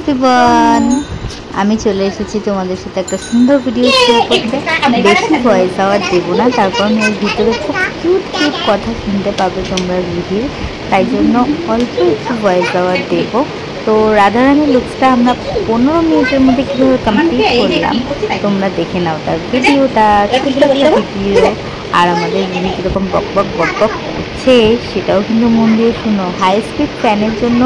Everyone, আমি চলে এসেছি তোমাদের সাথে একটা সুন্দর ভিডিও শেয়ার করতে। বেশি ভয়েস আওয়াজ দেবো না, তার কারণ এর ভিতরে খুব কিউট কিউট কথা শুনতে পাবে তোমরা ভিডিও, তাই জন্য অল্প একটু ভয়েস আওয়াজ দেবো। তো রাধারানীর লুকসটা আমরা 15 মিনিটের মধ্যে কীভাবে কমপ্লিট করলাম তোমরা দেখে নাও তার ভিডিওটা, ভিডিও। আর আমাদের দিদি কীরকম বক বক বক বক করছে সেটাও কিন্তু মন দিয়ে শুনো। হাই স্পিড ফ্যানের জন্য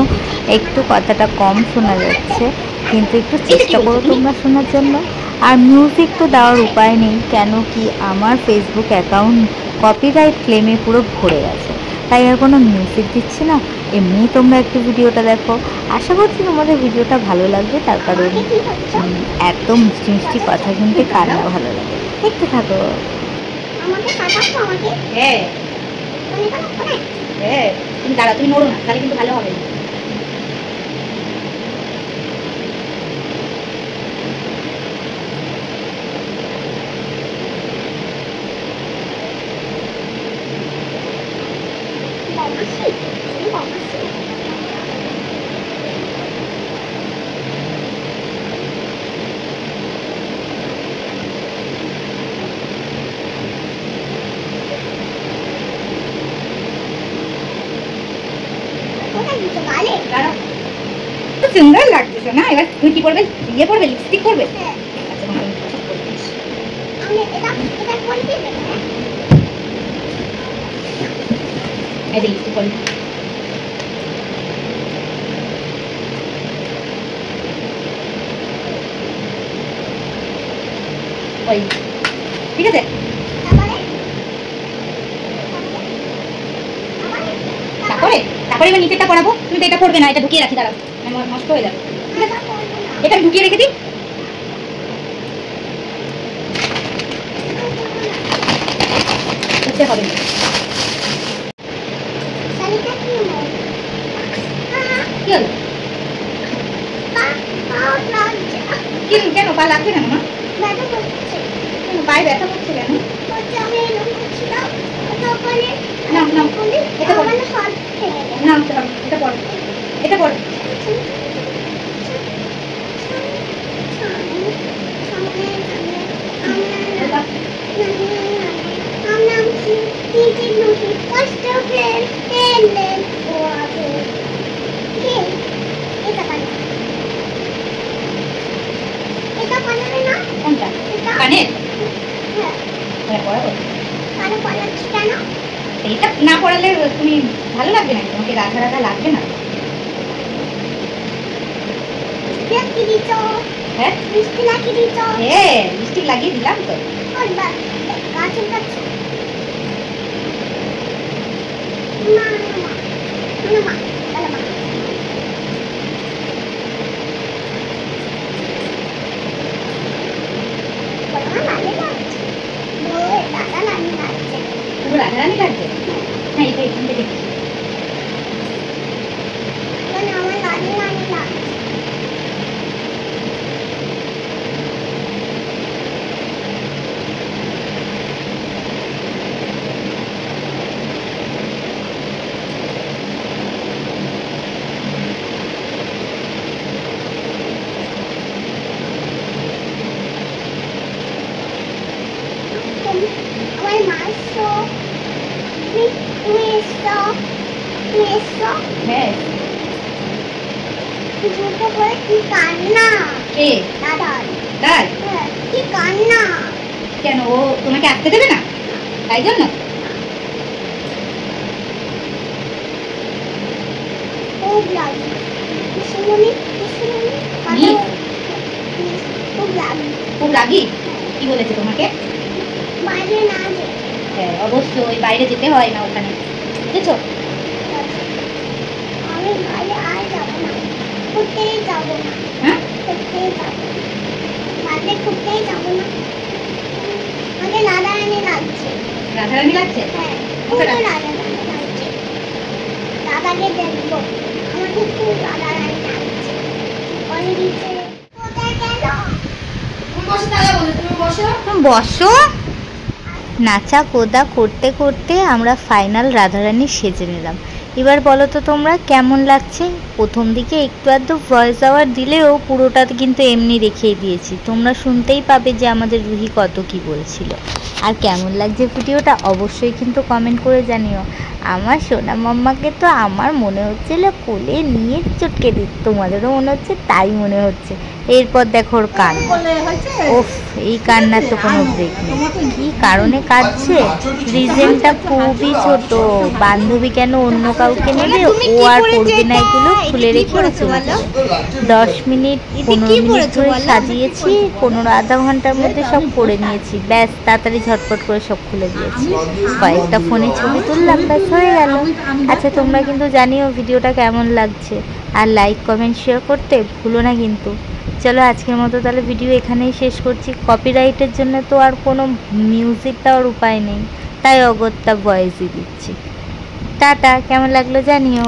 একটু কথাটা কম শোনা যাচ্ছে, কিন্তু একটু চেষ্টা করো তোমরা শোনার জন্য। আর মিউজিক তো দেওয়ার উপায় নেই, কেন কি আমার ফেসবুক অ্যাকাউন্ট কপিরাইট ক্লেমে পুরো ভরে গেছে, তাই আর কোনো মিউজিক দিচ্ছি না। এমনি তোমরা একটু ভিডিওটা দেখো, আশা করছি তোমাদের ভিডিওটা ভালো লাগবে, তার কারণ এত মিষ্টি মিষ্টি কথা শুনতে কার না ভালো লাগে। দেখতে থাকো। তুমি দাঁড়া, তুমি নড়ো না, তাহলে কিন্তু ভালো হবে না। সুন্দর লাগছে না? এবার তুমি কি করবে? ইয়ে করবে, লিপস্টিক করবে? ঠিক আছে, তারপরে এবার নিচেটা পড়াবো। তুমি তো এটা পড়বে না, এটা ঢুকিয়ে রাখি, দাঁড়াও নষ্ট হয়ে যাবে। এটা আমি ঢুকিয়ে রেখে দিই। হবে কি হলো? কেন পা লাগছে কেন? পায়ে ব্যথা করছে কেন? এটা পড়ো, এটা পড়ো। এটা না পড়ালে তুমি ভালো লাগবে না, তোমাকে রাধা রাধা লাগবে না। হ্যাঁ, লিপস্টিক লাগিয়ে দিলাম তো। রাধারানী লাগছে? হ্যাঁ, এটা এখান থেকে দেখছি। কেন ও তোমাকে আসতে দেবে না, তাই জন্য? খুব লাগি? কি বলেছে তোমাকে? হ্যাঁ, অবশ্যই বাইরে যেতে হয় না ওখানে, বুঝেছো? রাধারানী লাগছে? বসো। নাচা কোদা করতে করতে আমরা ফাইনাল রাধারানী সেজে নিলাম। এবার বলো তো তোমরা কেমন লাগছে। প্রথম দিকে একটু আধটু ভয়েস ওভার দিলেও পুরোটা কিন্তু এমনি রেখেই দিয়েছি, তোমরা শুনতেই পাবে যে আমাদের রুহি কত কি বলছিল। আর কেমন লাগছে ভিডিওটা অবশ্যই কিন্তু কমেন্ট করে জানিও। আমার সোনা মাম্মাকে তো আমার মনে হচ্ছিল কোলে নিয়ে চটকে দিত, তোমাদেরও মনে হচ্ছে তাই মনে হচ্ছে। এরপর দেখো ওর কান্না, ওফ এই কান্নার তো কোনো ব্রেক নেই। কী কারণে কাঁদছে, রিজনটা খুবই ছোট। বান্ধবী কেন অন্য কাউকে নেবে, ও আর পড়বে না, এগুলো খুলে রেখে চলে যাবে। 10 মিনিট 15 মিনিট ধরে সাজিয়েছি, 15 আধা ঘন্টার মধ্যে সব করে নিয়েছি, ব্যাস তাড়াতাড়ি ঝটপট করে সব খুলে দিয়েছি। কয়েকটা ফোনে ছবি তুললাম, ব্যাস হয়ে গেল। আচ্ছা তোমরা কিন্তু জানিও ভিডিওটা কেমন লাগছে, আর লাইক কমেন্ট শেয়ার করতে ভুলো না কিন্তু। চলো আজকের মতো তাহলে ভিডিও এখানেই শেষ করছি। কপিরাইটের জন্য তো আর কোনো মিউজিক দেওয়ার উপায় নেই, তাই অগত্যা ভয়েসই দিচ্ছি। টাটা, কেমন লাগলো জানিও।